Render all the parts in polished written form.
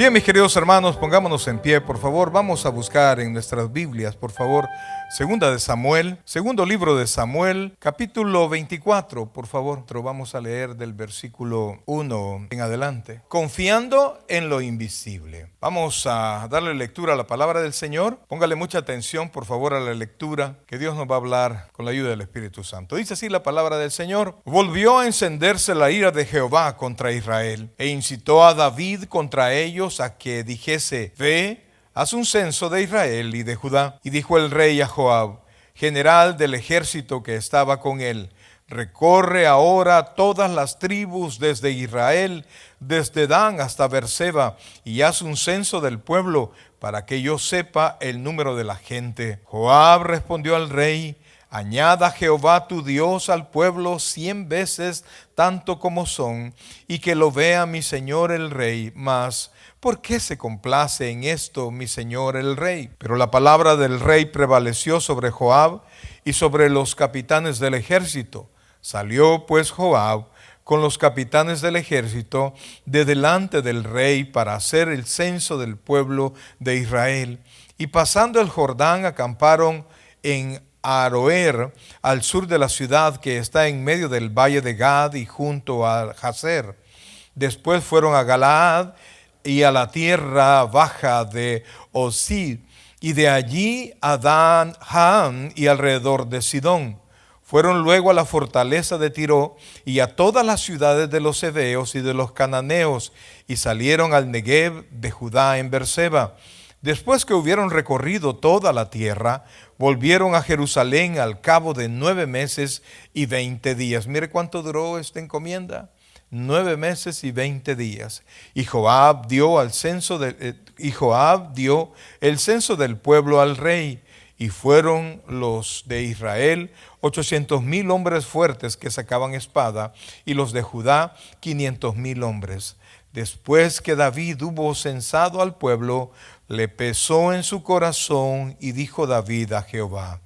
Bien, mis queridos hermanos, pongámonos en pie, por favor. Vamos a buscar en nuestras Biblias, por favor, Segunda de Samuel, segundo libro de Samuel, capítulo 24, por favor. Vamos a leer del versículo 1 en adelante. Confiando en lo invisible. Vamos a darle lectura a la palabra del Señor. Póngale mucha atención, por favor, a la lectura, que Dios nos va a hablar con la ayuda del Espíritu Santo. Dice así la palabra del Señor: Volvió a encenderse la ira de Jehová contra Israel, e incitó a David contra ellos a que dijese: Ve, haz un censo de Israel y de Judá. Y dijo el rey a Joab, general del ejército que estaba con él: Recorre ahora todas las tribus desde Israel, desde Dan hasta Berseba, y haz un censo del pueblo, para que yo sepa el número de la gente. Joab respondió al rey: Añada Jehová tu Dios al pueblo 100 veces tanto como son, y que lo vea mi señor el rey. Mas, ¿por qué se complace en esto mi señor el rey? Pero la palabra del rey prevaleció sobre Joab y sobre los capitanes del ejército. Salió pues Joab con los capitanes del ejército de delante del rey para hacer el censo del pueblo de Israel. Y pasando el Jordán acamparon en Aroer, al sur de la ciudad que está en medio del valle de Gad y junto a Jazer. Después fueron a Galaad y a la tierra baja de Osir, y de allí a Dan Haan y alrededor de Sidón. Fueron luego a la fortaleza de Tiro y a todas las ciudades de los heveos y de los cananeos, y salieron al Negev de Judá en Berseba. Después que hubieron recorrido toda la tierra, volvieron a Jerusalén al cabo de 9 meses y 20 días. Mire cuánto duró esta encomienda: 9 meses y 20 días. Y Joab dio el censo del pueblo al rey. Y fueron los de Israel 800,000 hombres fuertes que sacaban espada, y los de Judá 500,000 hombres. Después que David hubo censado al pueblo, le pesó en su corazón, y dijo David a Jehová: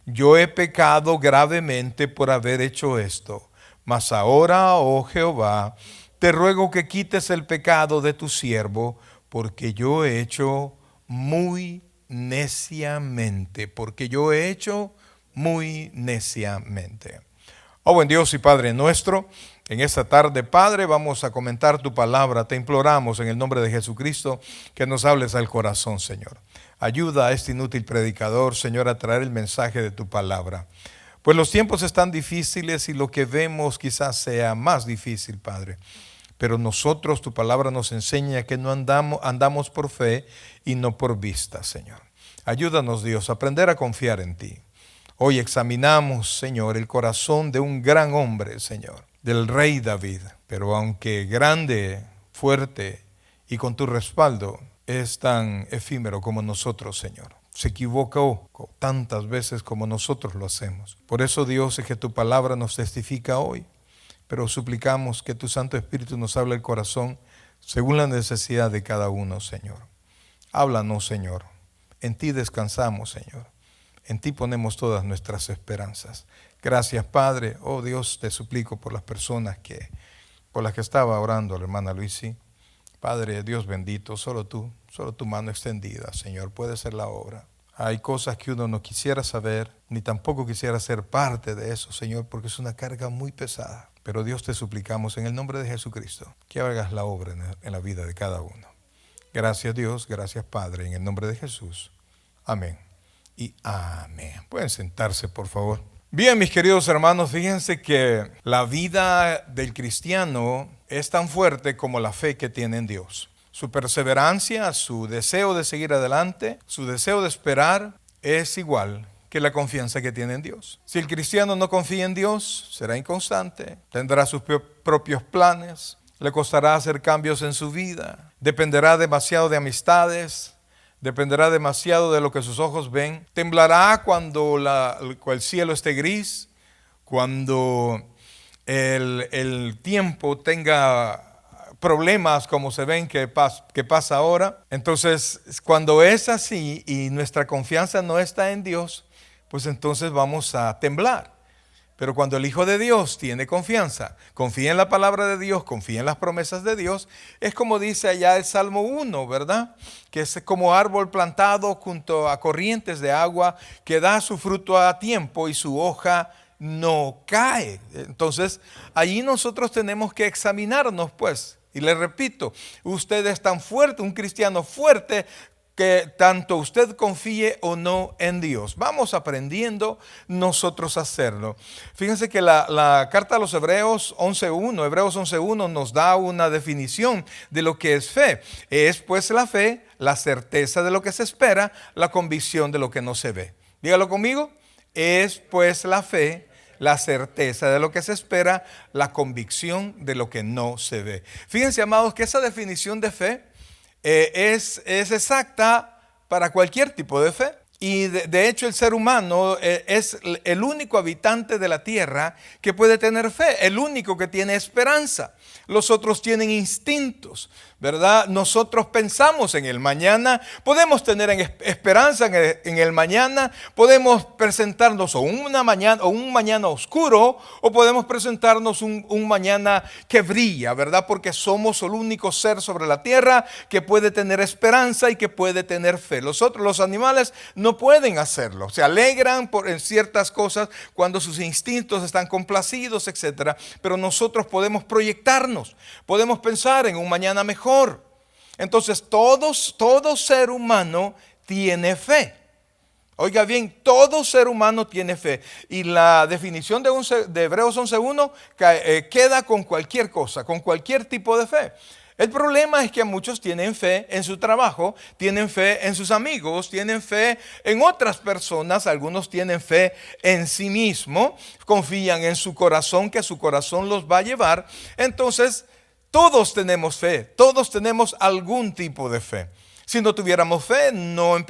Yo he pecado gravemente por haber hecho esto. Mas ahora, oh Jehová, te ruego que quites el pecado de tu siervo, porque yo he hecho muy neciamente. Oh buen Dios y Padre nuestro, en esta tarde, Padre, vamos a comentar tu palabra. Te imploramos en el nombre de Jesucristo que nos hables al corazón, Señor. Ayuda a este inútil predicador, Señor, a traer el mensaje de tu palabra. Pues los tiempos están difíciles y lo que vemos quizás sea más difícil, Padre. Pero nosotros, tu palabra nos enseña que no andamos por fe y no por vista, Señor. Ayúdanos, Dios, a aprender a confiar en ti. Hoy examinamos, Señor, el corazón de un gran hombre, Señor, del rey David. Pero aunque grande, fuerte y con tu respaldo, es tan efímero como nosotros, Señor. Se equivocó tantas veces como nosotros lo hacemos. Por eso, Dios, es que tu palabra nos testifica hoy. Pero suplicamos que tu Santo Espíritu nos hable el corazón según la necesidad de cada uno, Señor. Háblanos, Señor. En ti descansamos, Señor. En ti ponemos todas nuestras esperanzas. Gracias, Padre. Oh Dios, te suplico por las personas por las que estaba orando la hermana Luisi. Padre, Dios bendito, solo tu mano extendida, Señor, puede ser la obra. Hay cosas que uno no quisiera saber, ni tampoco quisiera ser parte de eso, Señor, porque es una carga muy pesada. Pero Dios, te suplicamos en el nombre de Jesucristo que hagas la obra en la vida de cada uno. Gracias, Dios, gracias, Padre, en el nombre de Jesús. Amén y amén. Pueden sentarse, por favor. Bien, mis queridos hermanos, fíjense que la vida del cristiano es tan fuerte como la fe que tiene en Dios. Su perseverancia, su deseo de seguir adelante, su deseo de esperar es igual que la confianza que tiene en Dios. Si el cristiano no confía en Dios, será inconstante, tendrá sus propios planes, le costará hacer cambios en su vida, dependerá demasiado de amistades, dependerá demasiado de lo que sus ojos ven, temblará cuando el cielo esté gris, cuando el tiempo tenga problemas como se ven que pasa ahora. Entonces, cuando es así y nuestra confianza no está en Dios, pues entonces vamos a temblar. Pero cuando el Hijo de Dios tiene confianza, confía en la palabra de Dios, confía en las promesas de Dios, es como dice allá el Salmo 1, ¿verdad? Que es como árbol plantado junto a corrientes de agua que da su fruto a tiempo y su hoja no cae. Entonces, allí nosotros tenemos que examinarnos, pues. Y le repito, usted es tan fuerte, un cristiano fuerte, que tanto usted confíe o no en Dios. Vamos aprendiendo nosotros a hacerlo. Fíjense que la carta a los Hebreos 11.1 nos da una definición de lo que es fe. Es pues la fe, la certeza de lo que se espera, la convicción de lo que no se ve. Dígalo conmigo. Es pues la fe, la certeza de lo que se espera, la convicción de lo que no se ve. Fíjense, amados, que esa definición de fe es exacta para cualquier tipo de fe. Y de hecho el ser humano es el único habitante de la tierra que puede tener fe, el único que tiene esperanza. Los otros tienen instintos, ¿verdad? Nosotros pensamos en el mañana, podemos tener esperanza en el mañana, podemos presentarnos un mañana oscuro, o podemos presentarnos un mañana que brilla, ¿verdad? Porque somos el único ser sobre la tierra que puede tener esperanza y que puede tener fe. Los animales no pueden hacerlo, se alegran en ciertas cosas cuando sus instintos están complacidos, etcétera, pero nosotros podemos proyectarnos, podemos pensar en un mañana mejor. Entonces todo ser humano tiene fe. Oiga bien, todo ser humano tiene fe. Y la definición de Hebreos 11.1 queda con cualquier cosa, con cualquier tipo de fe. El problema es que muchos tienen fe en su trabajo, tienen fe en sus amigos, tienen fe en otras personas, algunos tienen fe en sí mismo, confían en su corazón, que su corazón los va a llevar. Entonces, todos tenemos fe, todos tenemos algún tipo de fe. Si no tuviéramos fe, no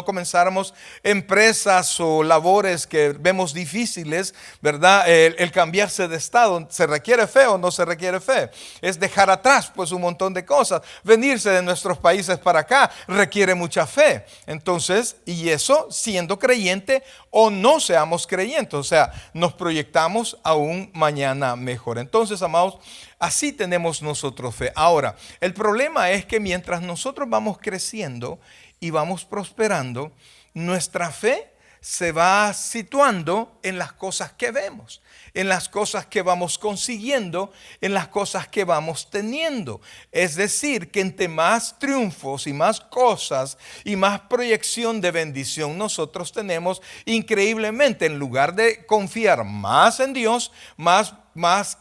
comenzáramos empresas o labores que vemos difíciles, ¿verdad? El cambiarse de estado, ¿se requiere fe o no se requiere fe? Es dejar atrás pues un montón de cosas. Venirse de nuestros países para acá requiere mucha fe. Entonces, y eso siendo creyente o no seamos creyentes, o sea, nos proyectamos a un mañana mejor. Entonces, amados, así tenemos nosotros fe. Ahora, el problema es que mientras nosotros vamos creciendo y vamos prosperando, nuestra fe se va situando en las cosas que vemos, en las cosas que vamos consiguiendo, en las cosas que vamos teniendo. Es decir, que entre más triunfos y más cosas y más proyección de bendición nosotros tenemos, increíblemente, en lugar de confiar más en Dios, más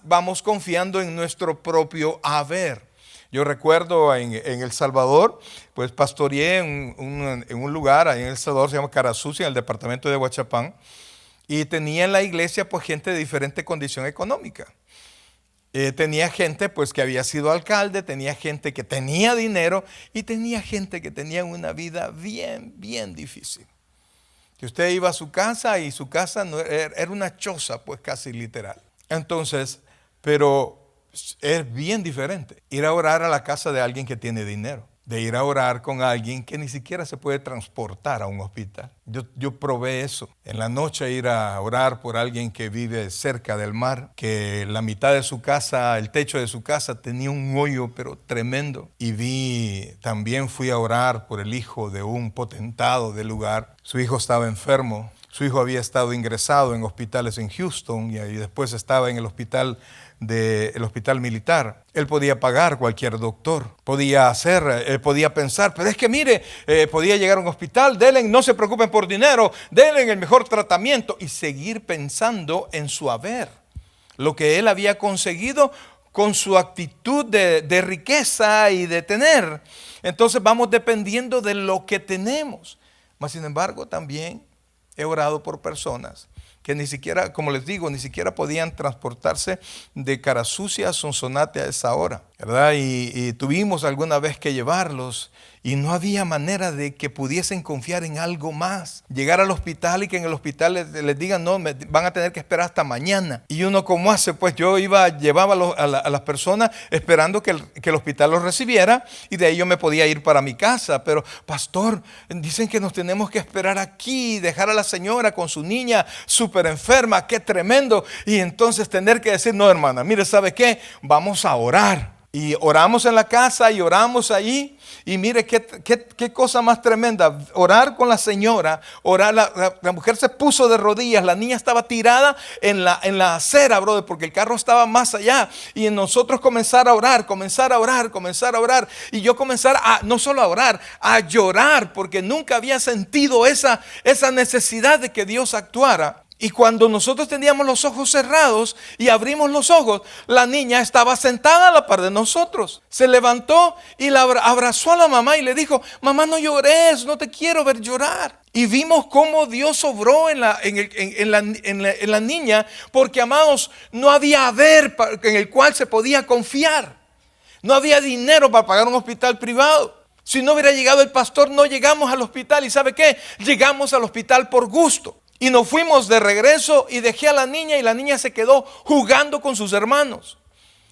vamos confiando en nuestro propio haber. Yo recuerdo en El Salvador, pues pastoreé en un lugar, ahí en El Salvador, se llama Carasucia, en el departamento de Huachapán, y tenía en la iglesia pues gente de diferente condición económica. Tenía gente pues que había sido alcalde, tenía gente que tenía dinero y tenía gente que tenía una vida bien, bien difícil. Que usted iba a su casa y su casa era una choza, pues casi literal. Entonces, pero es bien diferente ir a orar a la casa de alguien que tiene dinero, de ir a orar con alguien que ni siquiera se puede transportar a un hospital. Yo probé eso. En la noche ir a orar por alguien que vive cerca del mar, que la mitad de su casa, el techo de su casa tenía un hoyo pero tremendo. Y también fui a orar por el hijo de un potentado del lugar. Su hijo estaba enfermo. Su hijo había estado ingresado en hospitales en Houston y después estaba en el hospital militar. Él podía pagar cualquier doctor, podía pensar, pero es que mire, podía llegar a un hospital, no se preocupen por dinero, denle el mejor tratamiento y seguir pensando en su haber, lo que él había conseguido con su actitud de riqueza y de tener. Entonces vamos dependiendo de lo que tenemos. Mas sin embargo también he orado por personas que ni siquiera, como les digo, ni siquiera podían transportarse de Carasucia a Sonsonate a esa hora, ¿verdad? Y tuvimos alguna vez que llevarlos Y no había manera de que pudiesen confiar en algo más. Llegar al hospital y que en el hospital les digan, no, van a tener que esperar hasta mañana. Y uno, ¿cómo hace? Pues yo llevaba a las personas esperando que el hospital los recibiera, y de ahí yo me podía ir para mi casa. Pero, pastor, dicen que nos tenemos que esperar aquí, dejar a la señora con su niña súper enferma, qué tremendo. Y entonces tener que decir, no, hermana, mire, ¿sabe qué? Vamos a orar. Y oramos en la casa y oramos allí. Y mire qué cosa más tremenda. Orar con la señora. Orar, la mujer se puso de rodillas. La niña estaba tirada en la acera, brother, porque el carro estaba más allá. Y nosotros comenzar a orar. Y yo comenzar no solo a orar, a llorar, porque nunca había sentido esa necesidad de que Dios actuara. Y cuando nosotros teníamos los ojos cerrados y abrimos los ojos, la niña estaba sentada a la par de nosotros. Se levantó y la abrazó a la mamá y le dijo, mamá, no llores, no te quiero ver llorar. Y vimos cómo Dios obró en la niña, porque, amados, no había haber en el cual se podía confiar. No había dinero para pagar un hospital privado. Si no hubiera llegado el pastor, no llegamos al hospital. ¿Y sabe qué? Llegamos al hospital por gusto. Y nos fuimos de regreso y dejé a la niña, y la niña se quedó jugando con sus hermanos.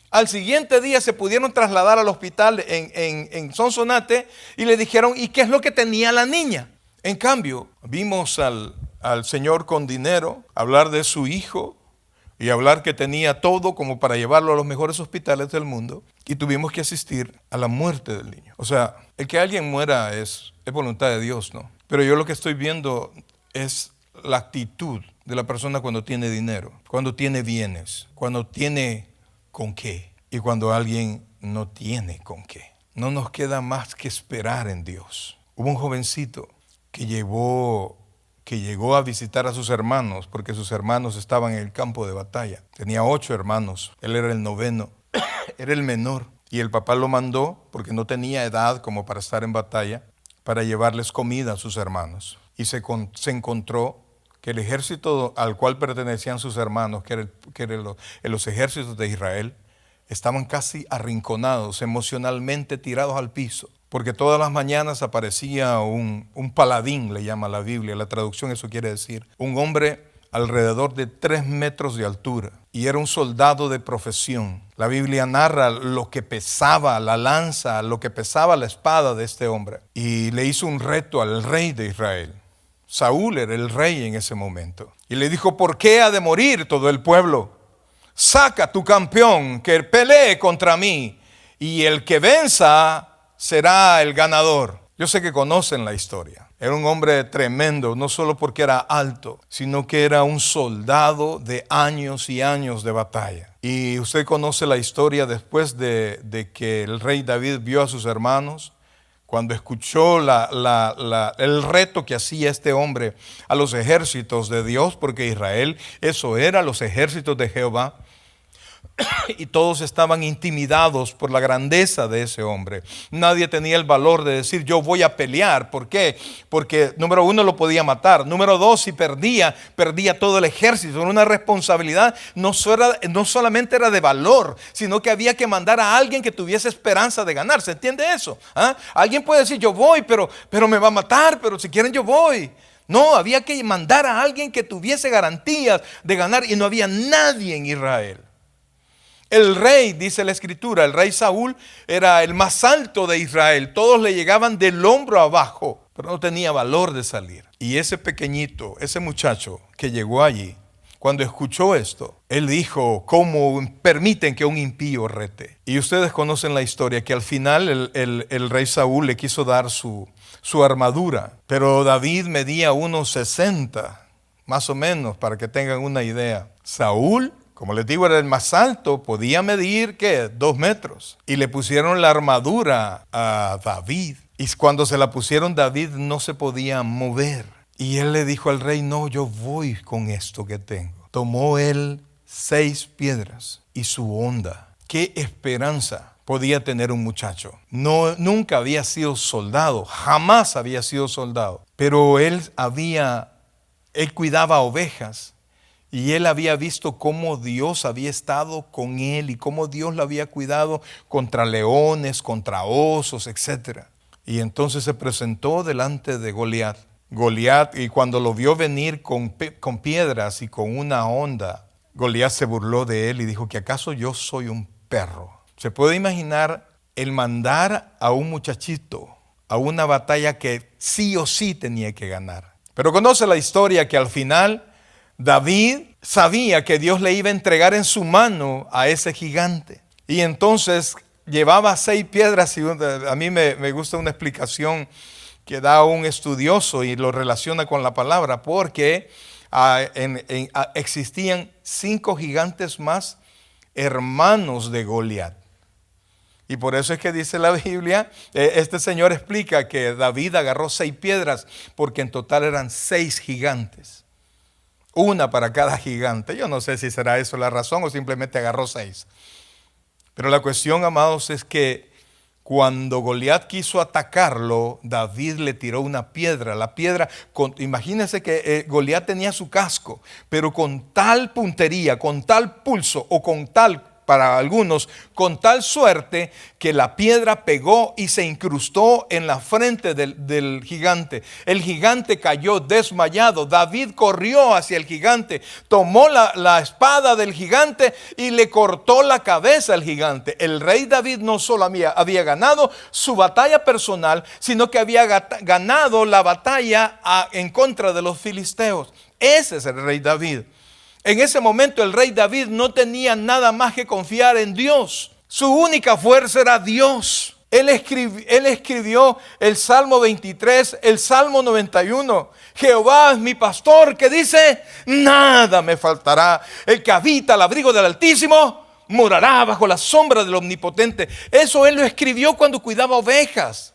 Al siguiente día se pudieron trasladar al hospital en Sonsonate y le dijeron, ¿y qué es lo que tenía la niña? En cambio, vimos al señor con dinero hablar de su hijo y hablar que tenía todo como para llevarlo a los mejores hospitales del mundo, y tuvimos que asistir a la muerte del niño. O sea, el que alguien muera es voluntad de Dios, ¿no? Pero yo lo que estoy viendo es la actitud de la persona cuando tiene dinero, cuando tiene bienes, cuando tiene con qué, y cuando alguien no tiene con qué. No nos queda más que esperar en Dios. Hubo un jovencito que llegó a visitar a sus hermanos, porque sus hermanos estaban en el campo de batalla. Tenía 8 hermanos, él era el 9º, era el menor, y el papá lo mandó porque no tenía edad como para estar en batalla, para llevarles comida a sus hermanos. Y se encontró que el ejército al cual pertenecían sus hermanos, que eran los ejércitos de Israel, estaban casi arrinconados, emocionalmente tirados al piso, porque todas las mañanas aparecía un paladín, le llama la Biblia, la traducción eso quiere decir, un hombre alrededor de 3 metros de altura, y era un soldado de profesión. La Biblia narra lo que pesaba la lanza, lo que pesaba la espada de este hombre, y le hizo un reto al rey de Israel. Saúl era el rey en ese momento. Y le dijo, ¿por qué ha de morir todo el pueblo? Saca tu campeón que pelee contra mí, y el que venza será el ganador. Yo sé que conocen la historia. Era un hombre tremendo, no solo porque era alto, sino que era un soldado de años y años de batalla. Y usted conoce la historia después de que el rey David vio a sus hermanos. Cuando escuchó el reto que hacía este hombre a los ejércitos de Dios, porque Israel, eso era los ejércitos de Jehová, y todos estaban intimidados por la grandeza de ese hombre. Nadie tenía el valor de decir, yo voy a pelear. ¿Por qué? Porque número 1, lo podía matar. Número 2, si perdía todo el ejército. Era una responsabilidad, no solamente era de valor, sino que había que mandar a alguien que tuviese esperanza de ganar. ¿Se entiende eso? Alguien puede decir, yo voy, pero me va a matar, pero si quieren yo voy. No, había que mandar a alguien que tuviese garantías de ganar, y no había nadie en Israel. El rey, dice la escritura, el rey Saúl era el más alto de Israel. Todos le llegaban del hombro abajo, pero no tenía valor de salir. Y ese pequeñito, ese muchacho que llegó allí, cuando escuchó esto, él dijo, ¿cómo permiten que un impío rete? Y ustedes conocen la historia, que al final el rey Saúl le quiso dar su armadura, pero David medía unos 60, más o menos, para que tengan una idea. Saúl, como les digo, era el más alto, podía medir, ¿qué? 2 metros. Y le pusieron la armadura a David. Y cuando se la pusieron, David no se podía mover. Y él le dijo al rey, no, yo voy con esto que tengo. Tomó él 6 piedras y su honda. ¿Qué esperanza podía tener un muchacho? Nunca había sido soldado, jamás había sido soldado. Pero él cuidaba ovejas. Y él había visto cómo Dios había estado con él y cómo Dios lo había cuidado contra leones, contra osos, etc. Y entonces se presentó delante de Goliat. Goliat, y cuando lo vio venir con piedras y con una honda, Goliat se burló de él y dijo que acaso yo soy un perro. Se puede imaginar el mandar a un muchachito a una batalla que sí o sí tenía que ganar. Pero conoce la historia que al final David sabía que Dios le iba a entregar en su mano a ese gigante. Y entonces llevaba 6 piedras y a mí me gusta una explicación que da un estudioso y lo relaciona con la palabra, porque existían 5 gigantes más hermanos de Goliat. Y por eso es que dice la Biblia, este señor explica que David agarró 6 piedras, porque en total eran 6 gigantes. Una para cada gigante. Yo no sé si será eso la razón o simplemente agarró 6. Pero la cuestión, amados, es que cuando Goliat quiso atacarlo, David le tiró una piedra. La piedra, imagínense que Goliat tenía su casco, pero con tal puntería, con tal pulso o con tal, para algunos, con tal suerte que la piedra pegó y se incrustó en la frente del gigante. El gigante cayó desmayado. David corrió hacia el gigante, tomó la espada del gigante y le cortó la cabeza al gigante. El rey David no solo había ganado su batalla personal, sino que había ganado la batalla en contra de los filisteos. Ese es el rey David. En ese momento el rey David no tenía nada más que confiar en Dios. Su única fuerza era Dios. Él escribió el Salmo 23, el Salmo 91. Jehová es mi pastor, que dice, nada me faltará. El que habita al abrigo del Altísimo morará bajo la sombra del Omnipotente. Eso él lo escribió cuando cuidaba ovejas.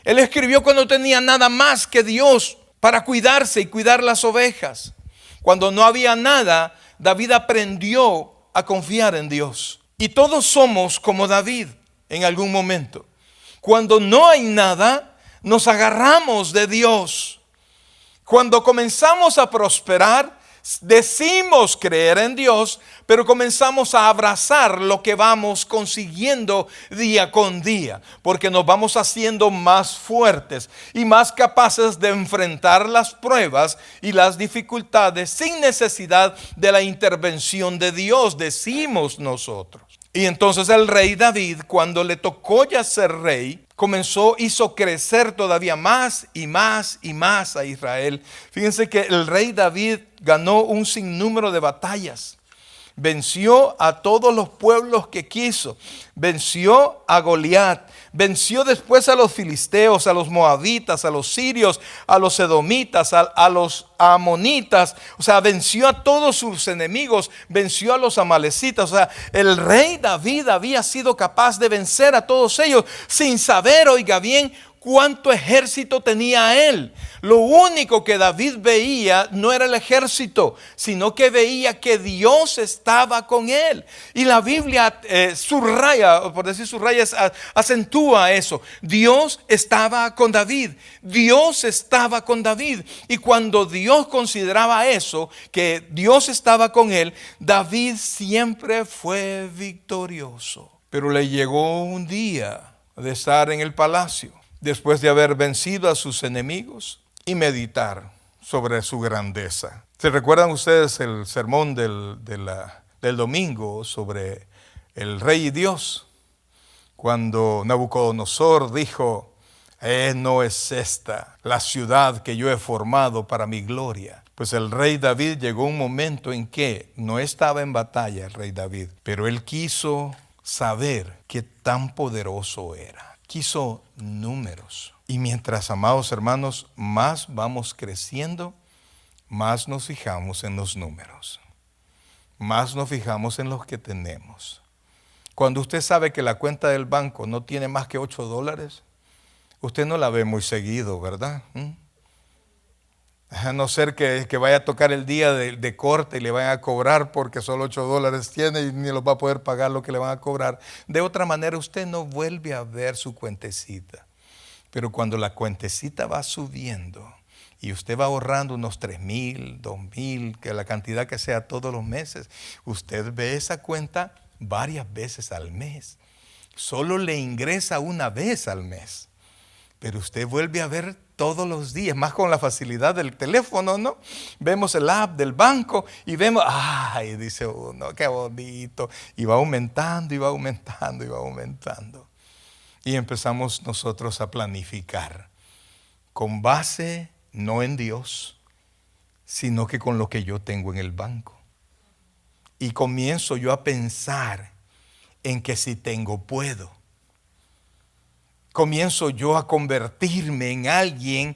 Él lo escribió cuando tenía nada más que Dios para cuidarse y cuidar las ovejas. Cuando no había nada, David aprendió a confiar en Dios. Y todos somos como David en algún momento. Cuando no hay nada, nos agarramos de Dios. Cuando comenzamos a prosperar, decimos creer en Dios, pero comenzamos a abrazar lo que vamos consiguiendo día con día, porque nos vamos haciendo más fuertes y más capaces de enfrentar las pruebas y las dificultades sin necesidad de la intervención de Dios, decimos nosotros. Y entonces el rey David, cuando le tocó ya ser rey, hizo crecer todavía más y más y más a Israel. Fíjense que el rey David ganó un sinnúmero de batallas. Venció a todos los pueblos que quiso. Venció a Goliat. Venció después a los filisteos, a los moabitas, a los sirios, a los edomitas, a los amonitas. O sea, venció a todos sus enemigos. Venció a los amalecitas. O sea, el rey David había sido capaz de vencer a todos ellos sin saber, oiga bien, cuánto ejército tenía él. Lo único que David veía no era el ejército, sino que veía que Dios estaba con él. Y la Biblia subraya, por decir subraya, acentúa eso. Dios estaba con David. Dios estaba con David. Y cuando Dios consideraba eso, que Dios estaba con él, David siempre fue victorioso. Pero le llegó un día de estar en el palacio, después de haber vencido a sus enemigos y meditar sobre su grandeza. ¿Se recuerdan ustedes el sermón del domingo sobre el rey y Dios? Cuando Nabucodonosor dijo, no es esta la ciudad que yo he formado para mi gloria. Pues el rey David llegó un momento en que no estaba en batalla el rey David, pero él quiso saber qué tan poderoso era. Quiso números. Y mientras, amados hermanos, más vamos creciendo, más nos fijamos en los números. Más nos fijamos en los que tenemos. Cuando usted sabe que la cuenta del banco no tiene más que $8, usted no la ve muy seguido, ¿verdad? A no ser que vaya a tocar el día de corte y le vayan a cobrar porque solo $8 tiene y ni los va a poder pagar lo que le van a cobrar. De otra manera, usted no vuelve a ver su cuentecita. Pero cuando la cuentecita va subiendo y usted va ahorrando unos 3,000, 2,000, que la cantidad que sea todos los meses, usted ve esa cuenta varias veces al mes. Solo le ingresa una vez al mes. Pero usted vuelve a ver todos los días, más con la facilidad del teléfono, ¿no? Vemos el app del banco y vemos, ay, dice uno, qué bonito. Y va aumentando, y va aumentando, y va aumentando. Y empezamos nosotros a planificar con base no en Dios, sino que con lo que yo tengo en el banco. Y comienzo yo a pensar en que si tengo, puedo. Comienzo yo a convertirme en alguien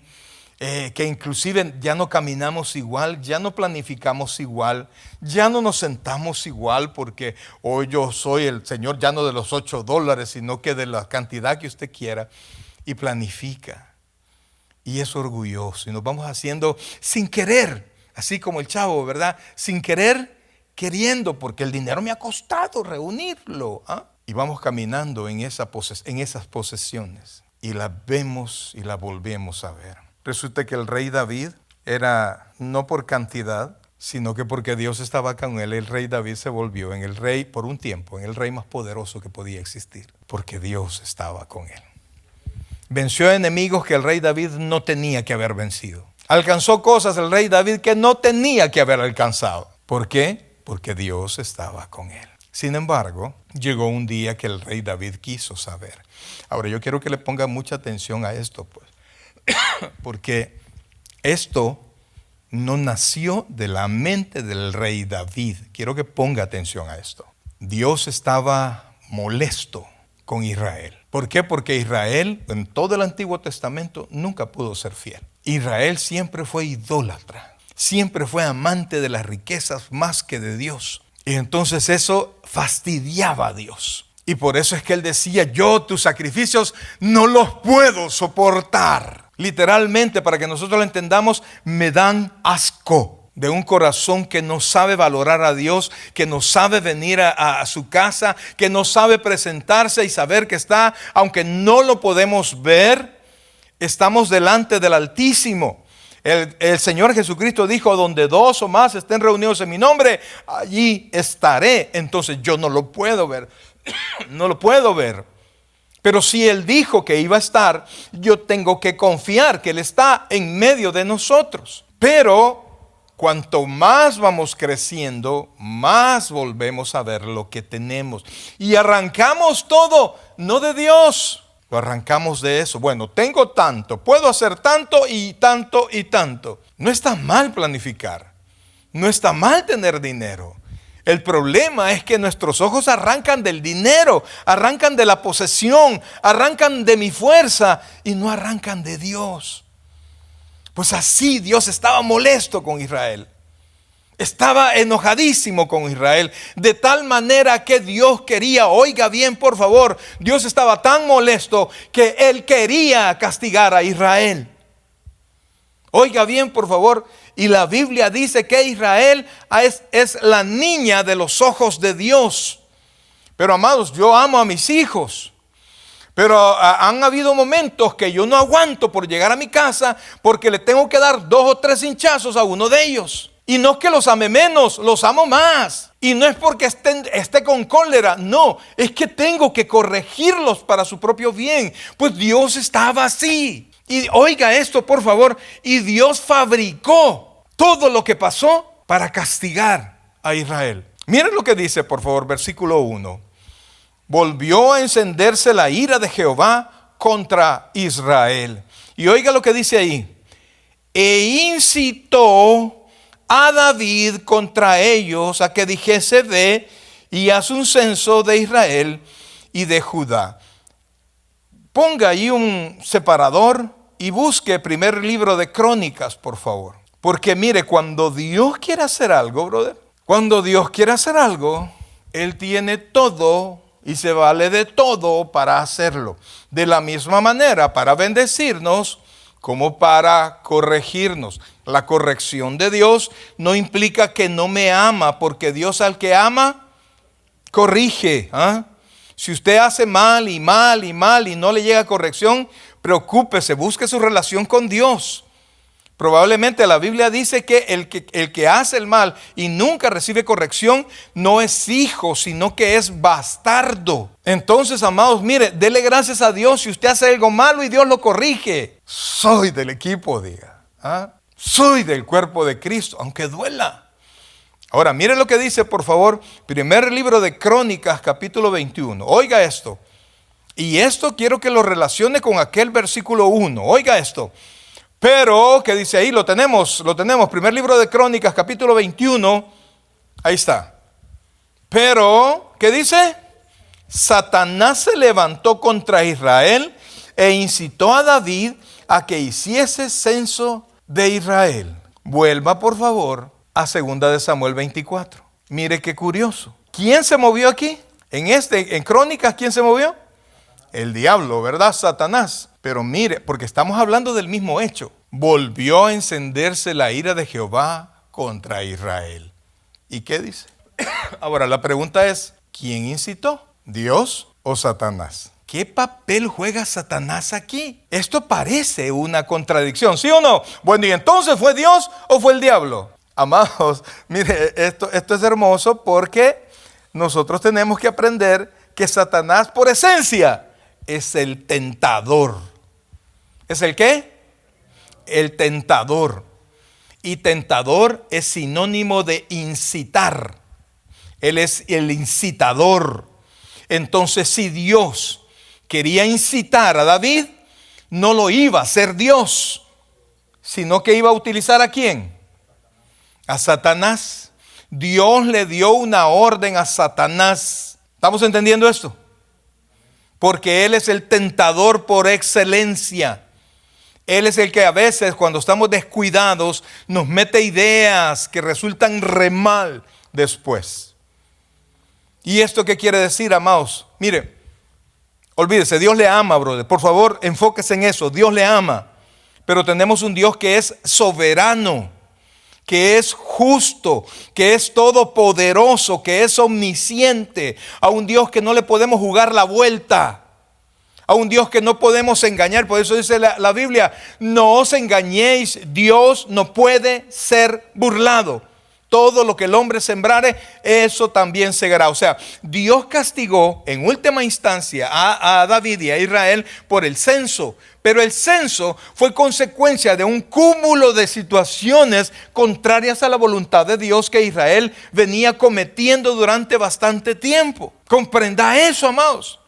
que inclusive ya no caminamos igual, ya no planificamos igual, ya no nos sentamos igual, porque hoy yo soy el Señor ya no de los $8, sino que de la cantidad que usted quiera, y planifica. Y es orgulloso, y nos vamos haciendo sin querer, así como el chavo, ¿verdad? Sin querer, queriendo, porque el dinero me ha costado reunirlo, ¿ah? Y vamos caminando en esas posesiones y las vemos y las volvemos a ver. Resulta que el rey David era no por cantidad, sino que porque Dios estaba con él. El rey David se volvió en el rey por un tiempo, en el rey más poderoso que podía existir, porque Dios estaba con él. Venció enemigos que el rey David no tenía que haber vencido. Alcanzó cosas el rey David que no tenía que haber alcanzado. ¿Por qué? Porque Dios estaba con él. Sin embargo, llegó un día que el rey David quiso saber. Ahora, yo quiero que le ponga mucha atención a esto, pues, porque esto no nació de la mente del rey David. Quiero que ponga atención a esto. Dios estaba molesto con Israel. ¿Por qué? Porque Israel, en todo el Antiguo Testamento, nunca pudo ser fiel. Israel siempre fue idólatra, siempre fue amante de las riquezas más que de Dios. Y entonces eso fastidiaba a Dios. Y por eso es que él decía, yo tus sacrificios no los puedo soportar. Literalmente, para que nosotros lo entendamos, me dan asco de un corazón que no sabe valorar a Dios, que no sabe venir a su casa, que no sabe presentarse y saber que está, aunque no lo podemos ver, estamos delante del Altísimo. El Señor Jesucristo dijo, donde 2 o más estén reunidos en mi nombre, allí estaré. Entonces yo no lo puedo ver, no lo puedo ver. Pero si Él dijo que iba a estar, yo tengo que confiar que Él está en medio de nosotros. Pero cuanto más vamos creciendo, más volvemos a ver lo que tenemos. Y arrancamos todo, no de Dios. Lo arrancamos de eso. Bueno, tengo tanto, puedo hacer tanto y tanto y tanto. No está mal planificar. No está mal tener dinero. El problema es que nuestros ojos arrancan del dinero, arrancan de la posesión, arrancan de mi fuerza y no arrancan de Dios. Pues así Dios estaba molesto con Israel. Estaba enojadísimo con Israel, de tal manera que Dios quería, oiga bien por favor, Dios estaba tan molesto que Él quería castigar a Israel. Oiga bien por favor, y la Biblia dice que Israel es la niña de los ojos de Dios. Pero amados, yo amo a mis hijos. Pero han habido momentos que yo no aguanto por llegar a mi casa porque le tengo que dar 2 o 3 hinchazos a uno de ellos. Y no es que los ame menos, los amo más. Y no es porque esté con cólera, no, es que tengo que corregirlos para su propio bien. Pues Dios estaba así. Y oiga esto por favor, y Dios fabricó todo lo que pasó para castigar a Israel. Miren lo que dice por favor, versículo 1. Volvió a encenderse la ira de Jehová contra Israel. Y oiga lo que dice ahí. E incitó a David contra ellos a que dijese ve y haz un censo de Israel y de Judá. Ponga ahí un separador y busque primer libro de Crónicas, por favor. Porque mire, cuando Dios quiere hacer algo, brother, cuando Dios quiere hacer algo, Él tiene todo y se vale de todo para hacerlo. De la misma manera, para bendecirnos como para corregirnos. La corrección de Dios no implica que no me ama, porque Dios al que ama, corrige. Si usted hace mal y no le llega corrección, preocúpese, busque su relación con Dios. Probablemente la Biblia dice que el que hace el mal y nunca recibe corrección no es hijo, sino que es bastardo. Entonces, amados, mire, dele gracias a Dios si usted hace algo malo y Dios lo corrige. Soy del equipo, diga. Soy del cuerpo de Cristo, aunque duela. Ahora, mire lo que dice, por favor, primer libro de Crónicas, capítulo 21. Oiga esto. Y esto quiero que lo relacione con aquel versículo 1. Oiga esto. Pero, ¿qué dice ahí? Lo tenemos. Primer libro de Crónicas, capítulo 21. Ahí está. Pero, ¿qué dice? Satanás se levantó contra Israel e incitó a David a que hiciese censo de Israel. Vuelva, por favor, a 2 de Samuel 24. Mire qué curioso. ¿Quién se movió aquí? En Crónicas, ¿quién se movió? El diablo, ¿verdad? Satanás. Pero mire, porque estamos hablando del mismo hecho. Volvió a encenderse la ira de Jehová contra Israel. ¿Y qué dice? Ahora, la pregunta es, ¿quién incitó? ¿Dios o Satanás? ¿Qué papel juega Satanás aquí? Esto parece una contradicción, ¿sí o no? Bueno, ¿y entonces fue Dios o fue el diablo? Amados, mire, esto es hermoso porque nosotros tenemos que aprender que Satanás por esencia es el tentador. ¿Es el qué? El tentador. Y tentador es sinónimo de incitar. Él es el incitador. Entonces, si Dios quería incitar a David, no lo iba a hacer Dios, sino que iba a utilizar ¿a quién? A Satanás. Dios le dio una orden a Satanás. ¿Estamos entendiendo esto? Porque él es el tentador por excelencia. Él es el que a veces, cuando estamos descuidados, nos mete ideas que resultan re mal después. ¿Y esto qué quiere decir, amados? Mire, olvídese, Dios le ama, brother. Por favor, enfóquese en eso. Dios le ama. Pero tenemos un Dios que es soberano, que es justo, que es todopoderoso, que es omnisciente. A un Dios que no le podemos jugar la vuelta. A un Dios que no podemos engañar. Por eso dice la Biblia, no os engañéis, Dios no puede ser burlado. Todo lo que el hombre sembrare, eso también segará. O sea, Dios castigó en última instancia a David y a Israel por el censo. Pero el censo fue consecuencia de un cúmulo de situaciones contrarias a la voluntad de Dios que Israel venía cometiendo durante bastante tiempo. Comprenda eso, amados.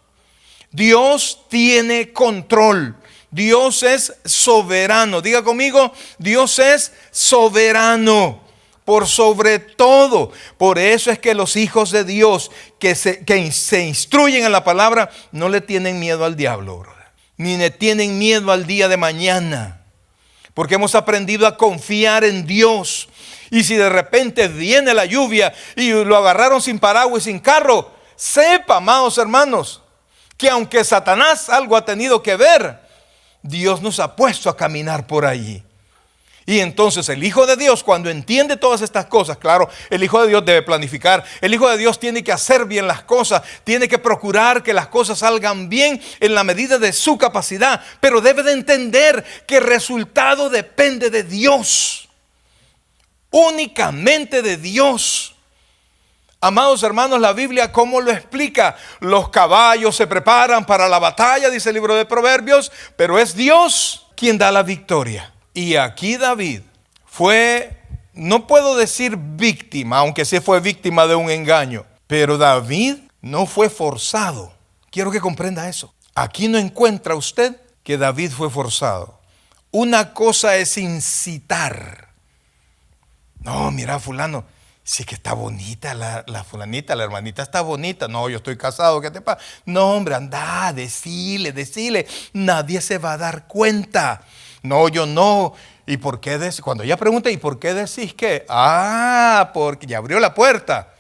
Dios tiene control. Dios es soberano. Diga conmigo, Dios es soberano. Por sobre todo. Por eso es que los hijos de Dios que se instruyen en la palabra no le tienen miedo al diablo, brother. Ni le tienen miedo al día de mañana. Porque hemos aprendido a confiar en Dios. Y si de repente viene la lluvia y lo agarraron sin paraguas y sin carro, sepa, amados hermanos, que aunque Satanás algo ha tenido que ver, Dios nos ha puesto a caminar por allí. Y entonces el Hijo de Dios, cuando entiende todas estas cosas, claro, el Hijo de Dios debe planificar. El Hijo de Dios tiene que hacer bien las cosas, tiene que procurar que las cosas salgan bien en la medida de su capacidad. Pero debe de entender que el resultado depende de Dios, únicamente de Dios. Amados hermanos, la Biblia, ¿cómo lo explica? Los caballos se preparan para la batalla, dice el libro de Proverbios, pero es Dios quien da la victoria. Y aquí David fue, no puedo decir víctima, aunque sí fue víctima de un engaño, pero David no fue forzado. Quiero que comprenda eso. Aquí no encuentra usted que David fue forzado. Una cosa es incitar. No, mira, fulano, sí que está bonita la fulanita, la hermanita está bonita. No, yo estoy casado, ¿qué te pasa? No, hombre, anda, decile. Nadie se va a dar cuenta. No, yo no. ¿Y por qué decís? Cuando ella pregunta, ¿y por qué decís qué? Porque ya abrió la puerta.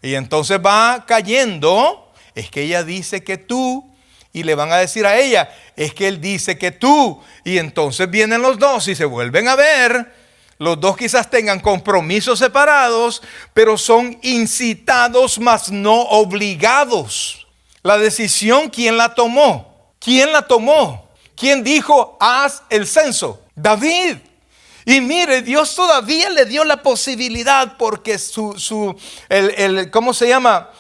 Y entonces va cayendo. Es que ella dice que tú. Y le van a decir a ella, es que él dice que tú. Y entonces vienen los dos y se vuelven a ver. Los dos quizás tengan compromisos separados, pero son incitados, mas no obligados. La decisión, ¿quién la tomó? ¿Quién la tomó? ¿Quién dijo, haz el censo? David. Y mire, Dios todavía le dio la posibilidad porque ¿cómo se llama?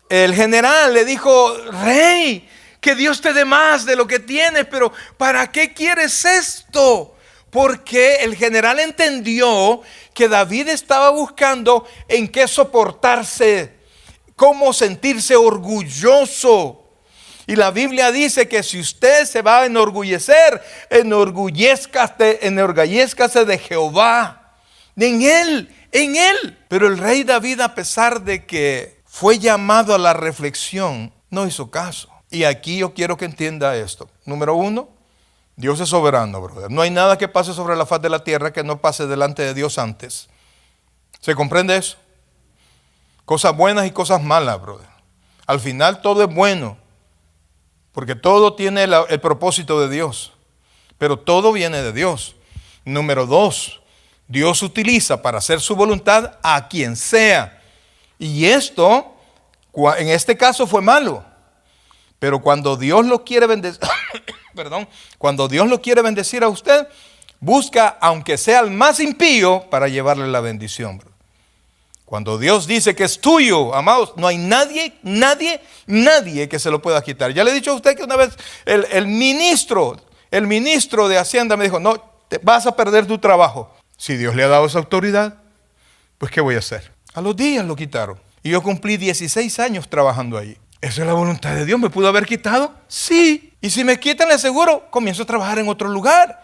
El general le dijo: rey, que Dios te dé más de lo que tienes, pero ¿para qué quieres esto? Porque el general entendió que David estaba buscando en qué soportarse, cómo sentirse orgulloso. Y la Biblia dice que si usted se va a enorgullecer, enorgullezcase de Jehová, en Él. Pero el rey David, a pesar de que fue llamado a la reflexión, no hizo caso. Y aquí yo quiero que entienda esto. Número 1, Dios es soberano, brother. No hay nada que pase sobre la faz de la tierra que no pase delante de Dios antes. ¿Se comprende eso? Cosas buenas y cosas malas, brother. Al final todo es bueno, porque todo tiene el propósito de Dios. Pero todo viene de Dios. Número 2, Dios utiliza para hacer su voluntad a quien sea. Y esto, en este caso, fue malo. Pero cuando Dios lo quiere bendecir, cuando Dios lo quiere bendecir a usted, busca, aunque sea el más impío, para llevarle la bendición, bro. Cuando Dios dice que es tuyo, amados, no hay nadie que se lo pueda quitar. Ya le he dicho a usted que una vez el ministro de Hacienda me dijo: no, vas a perder tu trabajo. Si Dios le ha dado esa autoridad, pues ¿qué voy a hacer? A los días lo quitaron. Y yo cumplí 16 años trabajando allí. ¿Eso es la voluntad de Dios? ¿Me pudo haber quitado? Sí. Y si me quitan, le aseguro, comienzo a trabajar en otro lugar.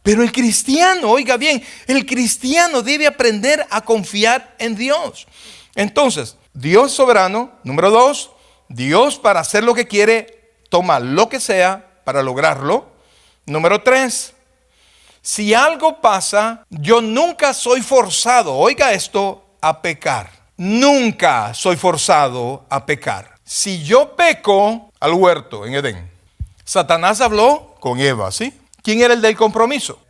Pero el cristiano, oiga bien, el cristiano debe aprender a confiar en Dios. Entonces, Dios soberano. Número 2, Dios, para hacer lo que quiere, toma lo que sea para lograrlo. Número 3, si algo pasa, yo nunca soy forzado, oiga esto, a pecar. Nunca soy forzado a pecar. Si yo peco al huerto en Edén, Satanás habló con Eva, ¿sí? ¿Quién era el del compromiso?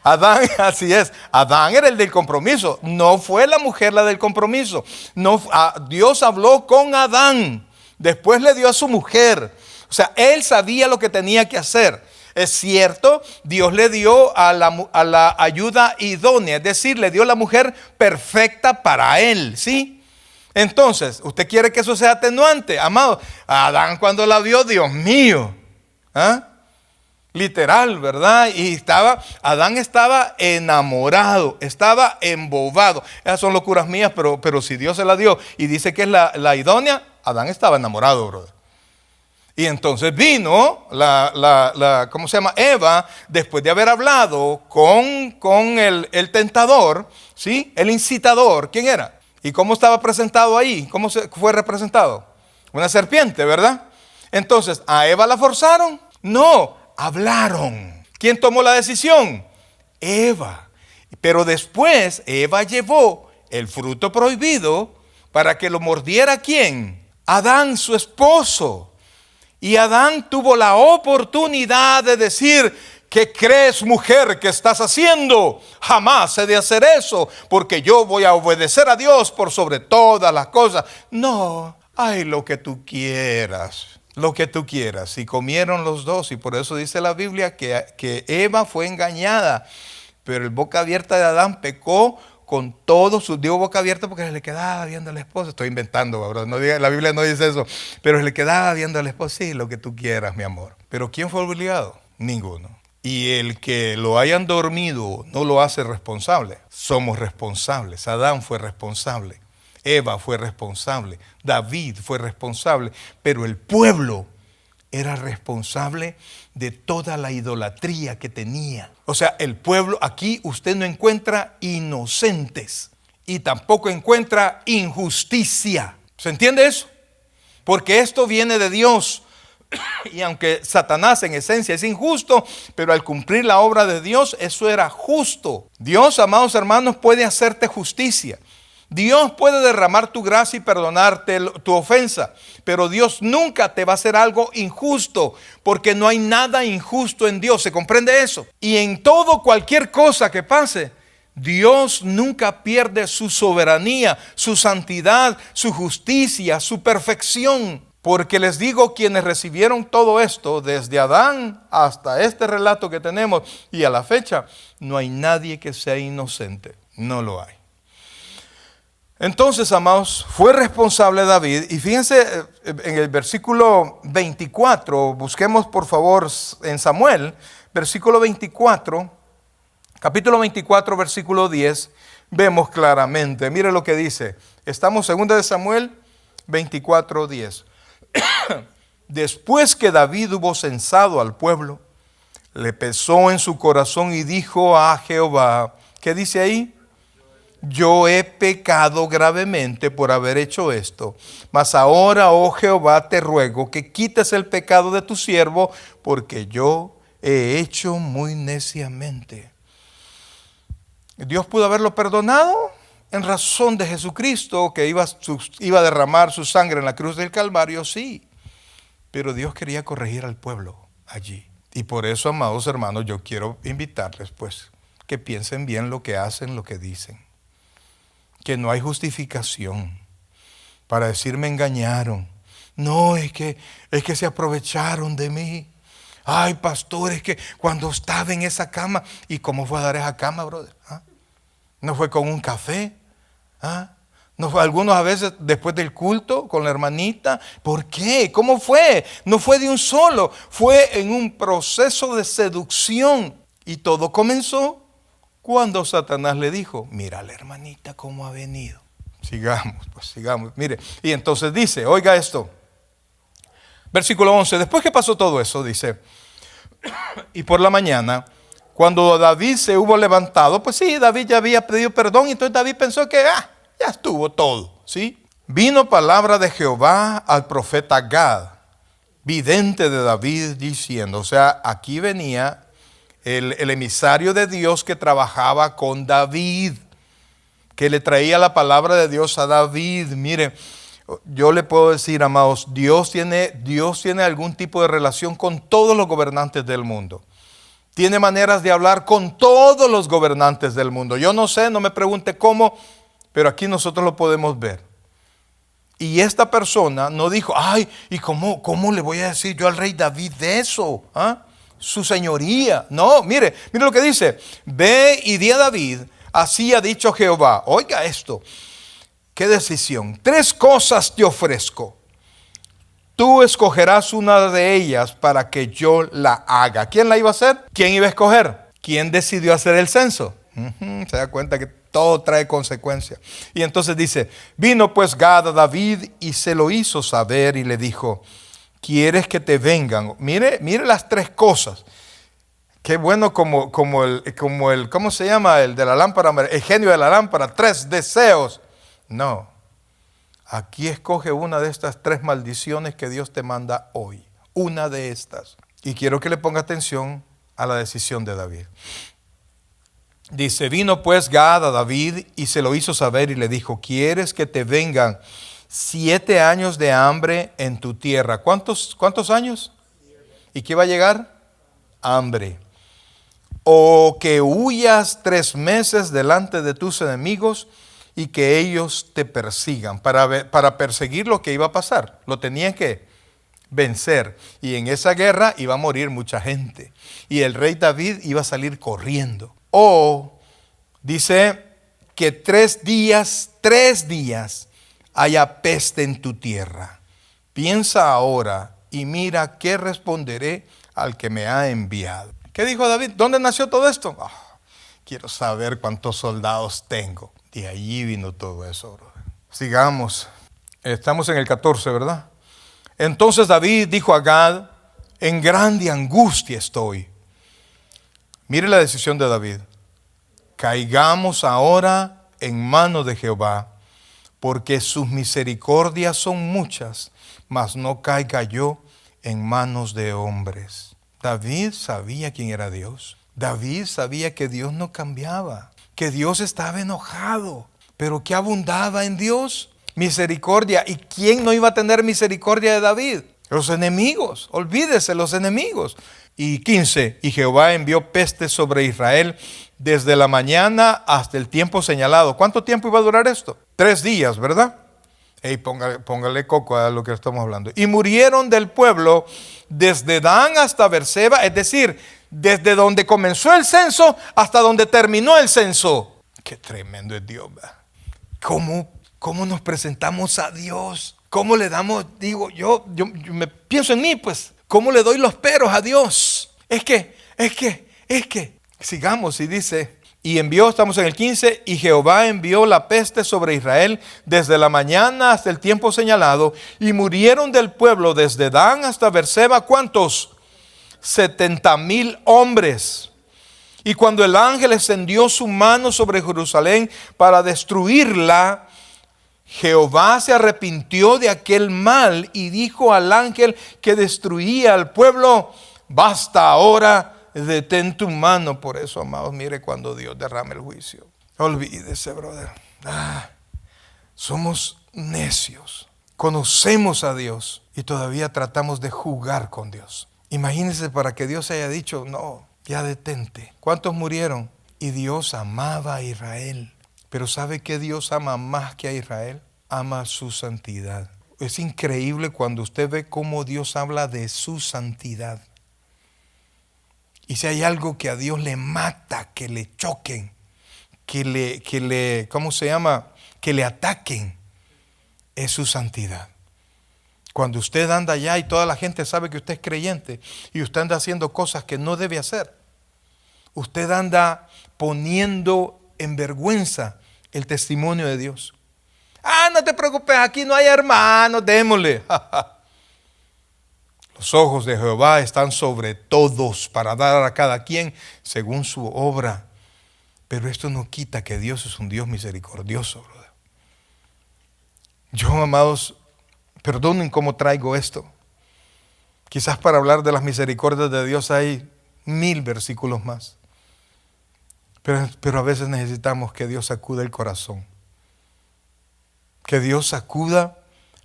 Adán, así es. Adán era el del compromiso. No fue la mujer la del compromiso. No, Dios habló con Adán. Después le dio a su mujer. O sea, él sabía lo que tenía que hacer. Es cierto, Dios le dio a la ayuda idónea. Es decir, le dio la mujer perfecta para él, ¿sí? Entonces, ¿usted quiere que eso sea atenuante? Amado, Adán cuando la vio, Dios mío, literal, ¿verdad? Y Adán estaba enamorado, estaba embobado. Esas son locuras mías, pero si Dios se la dio y dice que es la idónea, Adán estaba enamorado, brother. Y entonces vino ¿cómo se llama? Eva, después de haber hablado con el tentador, ¿sí? El incitador, ¿quién era? ¿Y cómo estaba presentado ahí? ¿Cómo fue representado? Una serpiente, ¿verdad? Entonces, ¿a Eva la forzaron? No, hablaron. ¿Quién tomó la decisión? Eva. Pero después Eva llevó el fruto prohibido para que lo mordiera ¿quién? Adán, su esposo. Y Adán tuvo la oportunidad de decir: ¿qué crees, mujer, que estás haciendo? Jamás he de hacer eso, porque yo voy a obedecer a Dios por sobre todas las cosas. No, hay lo que tú quieras. Lo que tú quieras. Y comieron los dos, y por eso dice la Biblia que Eva fue engañada, pero el boca abierta de Adán pecó con todo su... Digo boca abierta porque se le quedaba viendo a la esposa. Estoy inventando, bro. La Biblia no dice eso, pero se le quedaba viendo a la esposa. Sí, lo que tú quieras, mi amor. Pero ¿quién fue obligado? Ninguno. Y el que lo hayan dormido no lo hace responsable. Somos responsables. Adán fue responsable. Eva fue responsable. David fue responsable. Pero el pueblo era responsable de toda la idolatría que tenía. O sea, el pueblo, aquí usted no encuentra inocentes y tampoco encuentra injusticia. ¿Se entiende eso? Porque esto viene de Dios. Y aunque Satanás en esencia es injusto, pero al cumplir la obra de Dios, eso era justo. Dios, amados hermanos, puede hacerte justicia. Dios puede derramar tu gracia y perdonarte tu ofensa, pero Dios nunca te va a hacer algo injusto, porque no hay nada injusto en Dios. ¿Se comprende eso? Y en todo, cualquier cosa que pase, Dios nunca pierde su soberanía, su santidad, su justicia, su perfección. Porque les digo, quienes recibieron todo esto, desde Adán hasta este relato que tenemos y a la fecha, no hay nadie que sea inocente. No lo hay. Entonces, amados, fue responsable David. Y fíjense en el versículo 24, busquemos por favor en Samuel, versículo 24, capítulo 24, versículo 10, vemos claramente. Mire lo que dice. Estamos en 2 de Samuel 24, 10. Después que David hubo censado al pueblo, le pesó en su corazón y dijo a Jehová, ¿qué dice ahí? Yo he pecado gravemente por haber hecho esto, mas ahora, oh Jehová, te ruego que quites el pecado de tu siervo, porque yo he hecho muy neciamente. Dios pudo haberlo perdonado en razón de Jesucristo, que iba a derramar su sangre en la cruz del Calvario, sí. Pero Dios quería corregir al pueblo allí. Y por eso, amados hermanos, yo quiero invitarles, pues, que piensen bien lo que hacen, lo que dicen. Que no hay justificación para decir me engañaron. No, es que se aprovecharon de mí. Ay, pastor, es que cuando estaba en esa cama, ¿y cómo fue a dar esa cama, brother? ¿Ah? ¿No fue con un café? ¿Ah? ¿No fue algunos a veces después del culto con la hermanita? ¿Por qué? ¿Cómo fue? No fue de un solo, fue en un proceso de seducción. Y todo comenzó cuando Satanás le dijo, mira la hermanita cómo ha venido. Sigamos, pues sigamos. Mire, y entonces dice, oiga esto. Versículo 11, después que pasó todo eso, dice, y por la mañana, cuando David se hubo levantado, pues sí, David ya había pedido perdón, y entonces David pensó que ya estuvo todo, ¿sí? Vino palabra de Jehová al profeta Gad, vidente de David, diciendo, o sea, aquí venía el emisario de Dios que trabajaba con David, que le traía la palabra de Dios a David. Mire, yo le puedo decir, amados, Dios tiene algún tipo de relación con todos los gobernantes del mundo. Tiene maneras de hablar con todos los gobernantes del mundo. Yo no sé, no me pregunte cómo, pero aquí nosotros lo podemos ver. Y esta persona no dijo, ay, ¿y cómo le voy a decir yo al rey David de eso? ¿Ah? Su señoría. No, mire lo que dice. Ve y di a David, así ha dicho Jehová. Oiga esto. ¿Qué decisión? 3 cosas te ofrezco. Tú escogerás una de ellas para que yo la haga. ¿Quién la iba a hacer? ¿Quién iba a escoger? ¿Quién decidió hacer el censo? Se da cuenta que todo trae consecuencias. Y entonces dice, vino pues Gad a David y se lo hizo saber y le dijo, ¿quieres que te vengan? Mire las 3 cosas. Qué bueno como el, ¿cómo se llama? El de la lámpara, el genio de la lámpara, 3 deseos. No. Aquí escoge una de estas 3 maldiciones que Dios te manda hoy. Una de estas. Y quiero que le ponga atención a la decisión de David. Dice, vino pues Gad a David y se lo hizo saber y le dijo, ¿quieres que te vengan 7 años de hambre en tu tierra? ¿Cuántos años? ¿Y qué va a llegar? Hambre. O que huyas 3 meses delante de tus enemigos y que ellos te persigan. Para perseguir lo que iba a pasar, lo tenían que vencer. Y en esa guerra iba a morir mucha gente. Y el rey David iba a salir corriendo. O dice que 3 días haya peste en tu tierra. Piensa ahora y mira qué responderé al que me ha enviado. ¿Qué dijo David? ¿Dónde nació todo esto? Quiero saber cuántos soldados tengo. De allí vino todo eso, brother. Sigamos. Estamos en el 14, ¿verdad? Entonces David dijo a Gad, en grande angustia estoy. Mire la decisión de David. Caigamos ahora en manos de Jehová, porque sus misericordias son muchas, mas no caiga yo en manos de hombres. David sabía quién era Dios. David sabía que Dios no cambiaba, que Dios estaba enojado, pero que abundaba en Dios misericordia. ¿Y quién no iba a tener misericordia de David? Los enemigos, olvídese los enemigos. Y 15, y Jehová envió peste sobre Israel desde la mañana hasta el tiempo señalado. ¿Cuánto tiempo iba a durar esto? 3 días, ¿verdad? Ey, póngale coco a lo que estamos hablando. Y murieron del pueblo desde Dan hasta Beerseba, es decir, desde donde comenzó el censo hasta donde terminó el censo. Qué tremendo es Dios, ¿verdad? ¿Cómo nos presentamos a Dios? ¿Cómo le damos, yo me pienso en mí, pues, cómo le doy los peros a Dios? Es que, sigamos y dice, y envió, estamos en el 15, y Jehová envió la peste sobre Israel desde la mañana hasta el tiempo señalado, y murieron del pueblo desde Dan hasta Beerseba, ¿cuántos? 70,000 hombres. Y cuando el ángel extendió su mano sobre Jerusalén para destruirla, Jehová se arrepintió de aquel mal y dijo al ángel que destruía al pueblo: basta ahora, detén tu mano. Por eso, amados, mire cuando Dios derrame el juicio. Olvídese, brother. Somos necios. Conocemos a Dios y todavía tratamos de jugar con Dios. Imagínense para que Dios haya dicho: no, ya detente. ¿Cuántos murieron? Y Dios amaba a Israel. Pero ¿sabe qué Dios ama más que a Israel? Ama su santidad. Es increíble cuando usted ve cómo Dios habla de su santidad. Y si hay algo que a Dios le mata, que le choquen, que le ¿cómo se llama? Que le ataquen, es su santidad. Cuando usted anda allá y toda la gente sabe que usted es creyente y usted anda haciendo cosas que no debe hacer, usted anda poniendo en vergüenza el testimonio de Dios. No te preocupes, aquí no hay hermanos, démosle. Los ojos de Jehová están sobre todos para dar a cada quien según su obra. Pero esto no quita que Dios es un Dios misericordioso, brother. Yo, amados, perdonen cómo traigo esto. Quizás para hablar de las misericordias de Dios hay 1000 versículos más. Pero a veces necesitamos que Dios sacuda el corazón. Que Dios sacuda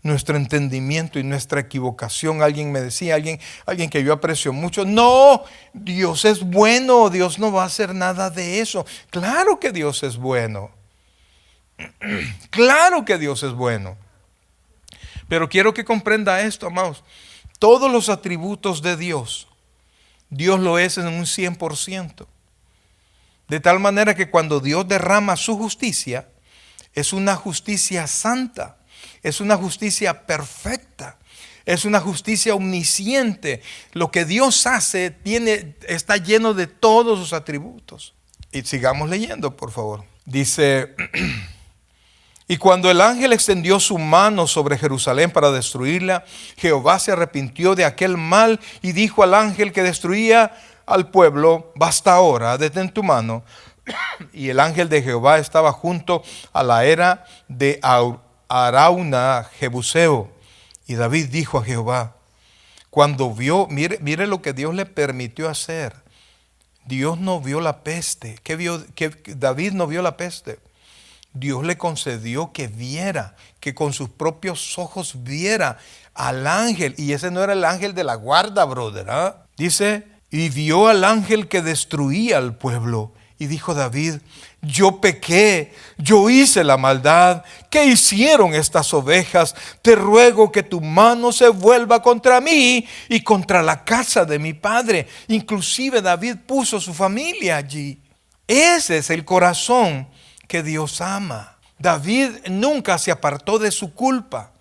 nuestro entendimiento y nuestra equivocación. Alguien me decía, alguien que yo aprecio mucho: no, Dios es bueno, Dios no va a hacer nada de eso. Claro que Dios es bueno. Claro que Dios es bueno. Pero quiero que comprenda esto, amados. Todos los atributos de Dios, Dios lo es en un 100%. De tal manera que cuando Dios derrama su justicia, es una justicia santa, es una justicia perfecta, es una justicia omnisciente. Lo que Dios hace está lleno de todos sus atributos. Y sigamos leyendo, por favor. Dice: y cuando el ángel extendió su mano sobre Jerusalén para destruirla, Jehová se arrepintió de aquel mal y dijo al ángel que destruía al pueblo: basta ahora, detén tu mano. Y el ángel de Jehová estaba junto a la era de Arauna Jebuseo. Y David dijo a Jehová, cuando vio, mire lo que Dios le permitió hacer. Dios no vio la peste. David no vio la peste. Dios le concedió que viera, que con sus propios ojos viera al ángel. Y ese no era el ángel de la guarda, brother. Dice: y vio al ángel que destruía al pueblo. Y dijo David: yo pequé, yo hice la maldad. ¿Qué hicieron estas ovejas? Te ruego que tu mano se vuelva contra mí y contra la casa de mi padre. Inclusive David puso su familia allí. Ese es el corazón que Dios ama. David nunca se apartó de su culpa.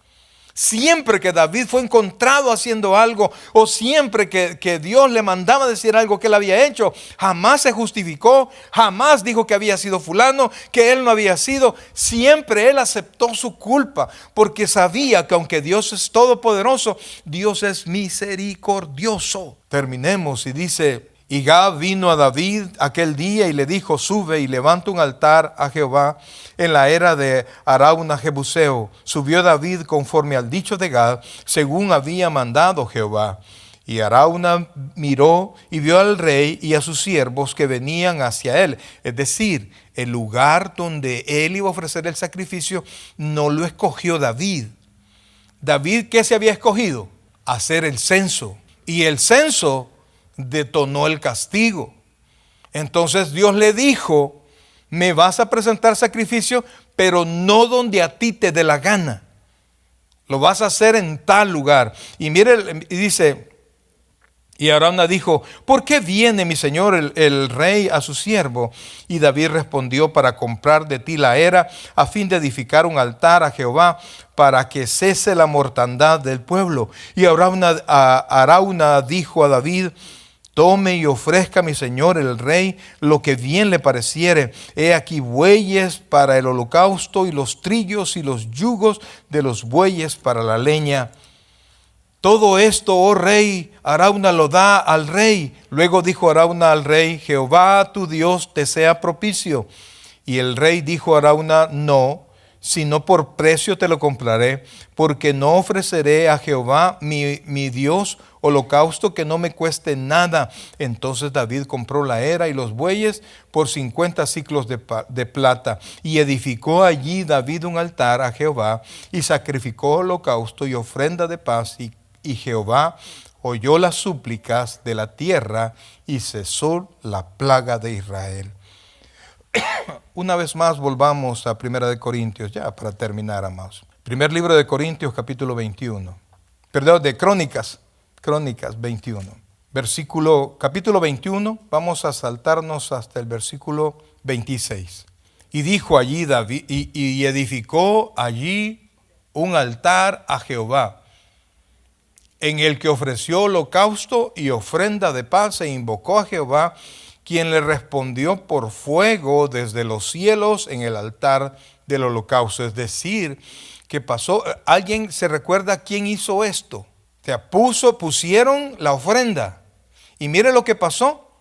Siempre que David fue encontrado haciendo algo, o siempre que Dios le mandaba decir algo que él había hecho, jamás se justificó, jamás dijo que había sido fulano, que él no había sido. Siempre él aceptó su culpa, porque sabía que aunque Dios es todopoderoso, Dios es misericordioso. Terminemos y dice: y Gad vino a David aquel día y le dijo: sube y levanta un altar a Jehová en la era de Arauna Jebuseo. Subió David conforme al dicho de Gad, según había mandado Jehová. Y Arauna miró y vio al rey y a sus siervos que venían hacia él. Es decir, el lugar donde él iba a ofrecer el sacrificio no lo escogió David. David, ¿qué se había escogido? Hacer el censo. Y el censo detonó el castigo. Entonces Dios le dijo: me vas a presentar sacrificio, pero no donde a ti te dé la gana. Lo vas a hacer en tal lugar. Y mire, y dice, y Arauna dijo, ¿por qué viene mi señor el rey a su siervo? Y David respondió, para comprar de ti la era, a fin de edificar un altar a Jehová, para que cese la mortandad del pueblo. Y Arauna dijo a David, tome y ofrezca a mi señor el rey lo que bien le pareciere. He aquí bueyes para el holocausto, y los trillos y los yugos de los bueyes para la leña. Todo esto, oh rey, Arauna lo da al rey. Luego dijo Arauna al rey, Jehová tu Dios te sea propicio. Y el rey dijo a Arauna, no, sino por precio te lo compraré, porque no ofreceré a Jehová mi Dios holocausto que no me cueste nada. Entonces David compró la era y los bueyes por 50 siclos de plata, y edificó allí David un altar a Jehová, y sacrificó holocausto y ofrenda de paz, y Jehová oyó las súplicas de la tierra, y cesó la plaga de Israel. Una vez más volvamos a Primera de Corintios, ya para terminar, amados. Primer libro de Corintios, capítulo 21. Perdón, de Crónicas 21. Capítulo 21, vamos a saltarnos hasta el versículo 26. Y dijo allí David, y edificó allí un altar a Jehová, en el que ofreció holocausto y ofrenda de paz, e invocó a Jehová, quien le respondió por fuego desde los cielos en el altar del holocausto. Es decir, que pasó, ¿alguien se recuerda quién hizo esto? O sea, pusieron la ofrenda. Y mire lo que pasó.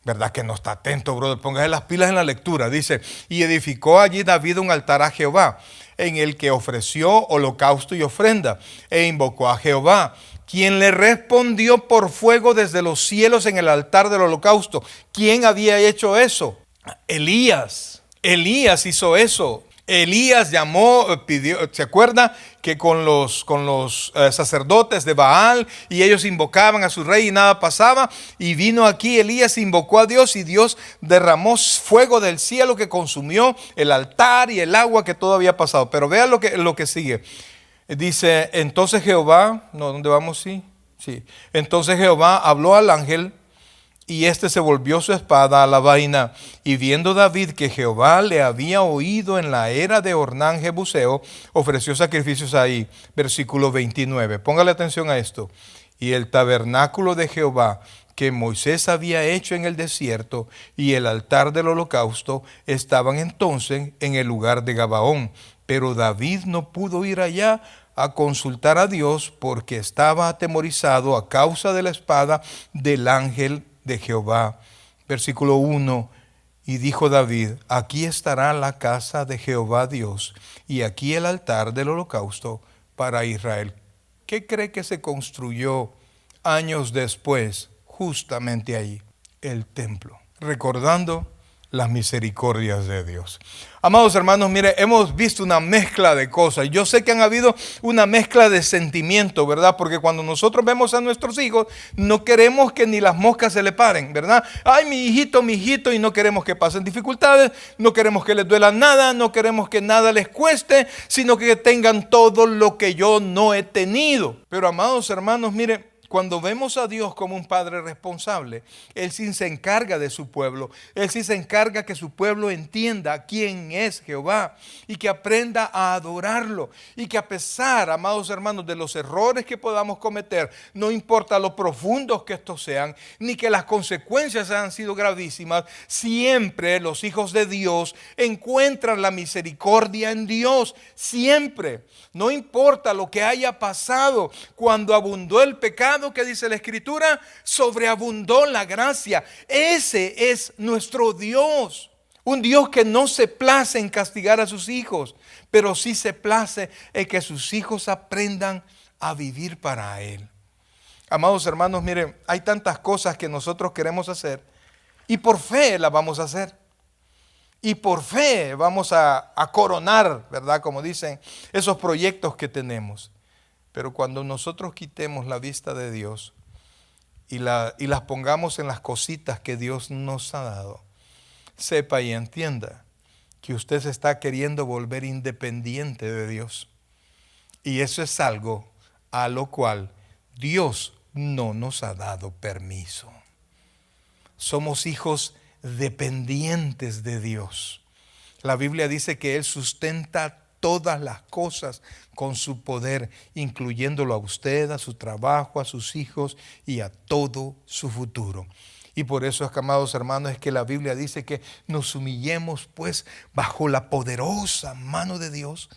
¿Verdad que no está atento, brother? Póngase las pilas en la lectura. Dice, y edificó allí David un altar a Jehová, en el que ofreció holocausto y ofrenda, e invocó a Jehová, quien le respondió por fuego desde los cielos en el altar del holocausto. ¿Quién había hecho eso? Elías. Elías hizo eso. Elías pidió, ¿se acuerda? Que con los sacerdotes de Baal, y ellos invocaban a su rey y nada pasaba. Y vino aquí Elías, invocó a Dios, y Dios derramó fuego del cielo que consumió el altar y el agua que todo había pasado. Pero vean lo que sigue. Dice, entonces Jehová, ¿dónde vamos? Sí. Entonces Jehová habló al ángel, y éste se volvió su espada a la vaina. Y viendo David que Jehová le había oído en la era de Ornán Jebuseo, ofreció sacrificios ahí. Versículo 29. Póngale atención a esto. Y el tabernáculo de Jehová que Moisés había hecho en el desierto, y el altar del holocausto, estaban entonces en el lugar de Gabaón. Pero David no pudo ir allá a consultar a Dios, porque estaba atemorizado a causa de la espada del ángel de Jehová. Versículo 1. Y dijo David, aquí estará la casa de Jehová Dios, y aquí el altar del holocausto para Israel. ¿Qué cree que se construyó años después, justamente ahí? El templo, recordando las misericordias de Dios. Amados hermanos, mire, hemos visto una mezcla de cosas. Yo sé que han habido una mezcla de sentimientos, ¿verdad? Porque cuando nosotros vemos a nuestros hijos, no queremos que ni las moscas se le paren, ¿verdad? Ay, mi hijito, y no queremos que pasen dificultades, no queremos que les duela nada, no queremos que nada les cueste, sino que tengan todo lo que yo no he tenido. Pero amados hermanos, mire, cuando vemos a Dios como un padre responsable, Él sí se encarga de su pueblo. Él sí se encarga que su pueblo entienda quién es Jehová, y que aprenda a adorarlo. Y que a pesar, amados hermanos, de los errores que podamos cometer, no importa lo profundos que estos sean, ni que las consecuencias hayan sido gravísimas, siempre los hijos de Dios encuentran la misericordia en Dios. Siempre. No importa lo que haya pasado, cuando abundó el pecado, que dice la Escritura, sobreabundó la gracia. Ese es nuestro Dios. Un Dios que no se place en castigar a sus hijos, pero sí se place en que sus hijos aprendan a vivir para Él. Amados hermanos, miren, hay tantas cosas que nosotros queremos hacer, y por fe las vamos a hacer. Y por fe vamos a coronar, ¿verdad? Como dicen, esos proyectos que tenemos. Pero cuando nosotros quitemos la vista de Dios y las pongamos en las cositas que Dios nos ha dado, sepa y entienda que usted se está queriendo volver independiente de Dios. Y eso es algo a lo cual Dios no nos ha dado permiso. Somos hijos dependientes de Dios. La Biblia dice que Él sustenta todas las cosas con su poder, incluyéndolo a usted, a su trabajo, a sus hijos y a todo su futuro. Y por eso, amados hermanos, es que la Biblia dice que nos humillemos pues bajo la poderosa mano de Dios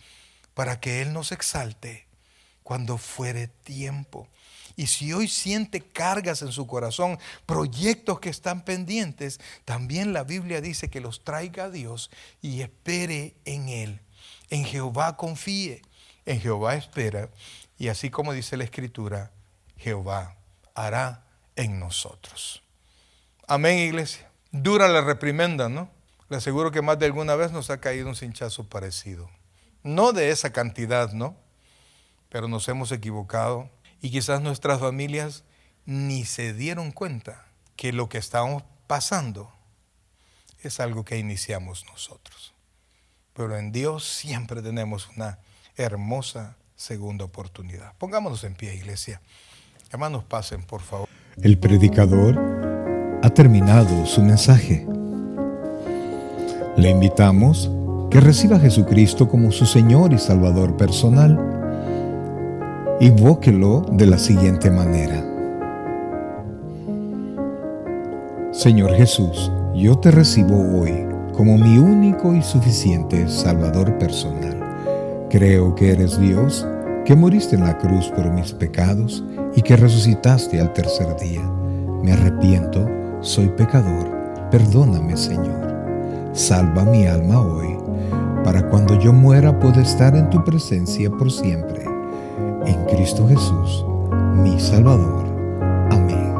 para que Él nos exalte cuando fuere tiempo. Y si hoy siente cargas en su corazón, proyectos que están pendientes, también la Biblia dice que los traiga a Dios y espere en Él. En Jehová confíe, en Jehová espera, y así como dice la Escritura, Jehová hará en nosotros. Amén, iglesia. Dura la reprimenda, ¿no? Le aseguro que más de alguna vez nos ha caído un cinchazo parecido. No de esa cantidad, ¿no? Pero nos hemos equivocado y quizás nuestras familias ni se dieron cuenta que lo que estábamos pasando es algo que iniciamos nosotros. Pero en Dios siempre tenemos una hermosa segunda oportunidad. Pongámonos en pie, iglesia. Hermanos, pasen, por favor. El predicador ha terminado su mensaje. Le invitamos que reciba a Jesucristo como su Señor y Salvador personal. Invóquelo de la siguiente manera: Señor Jesús, yo te recibo hoy como mi único y suficiente Salvador personal. Creo que eres Dios, que moriste en la cruz por mis pecados y que resucitaste al tercer día. Me arrepiento, soy pecador, perdóname, Señor. Salva mi alma hoy, para cuando yo muera pueda estar en tu presencia por siempre. En Cristo Jesús, mi Salvador. Amén.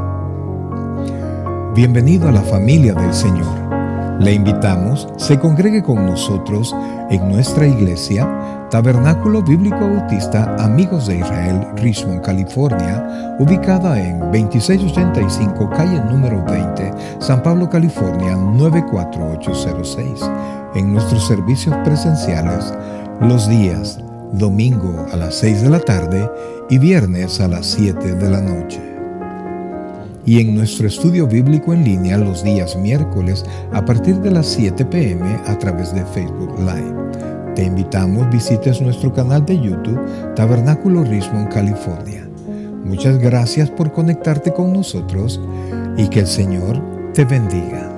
Bienvenido a la familia del Señor. Le invitamos, se congregue con nosotros en nuestra iglesia, Tabernáculo Bíblico Bautista Amigos de Israel, Richmond, California, ubicada en 2685 calle número 20, San Pablo, California, 94806. En nuestros servicios presenciales, los días domingo a las 6 de la tarde y viernes a las 7 de la noche. Y en nuestro estudio bíblico en línea los días miércoles a partir de las 7 p.m. a través de Facebook Live. Te invitamos, visites nuestro canal de YouTube, Tabernáculo Richmond, California. Muchas gracias por conectarte con nosotros y que el Señor te bendiga.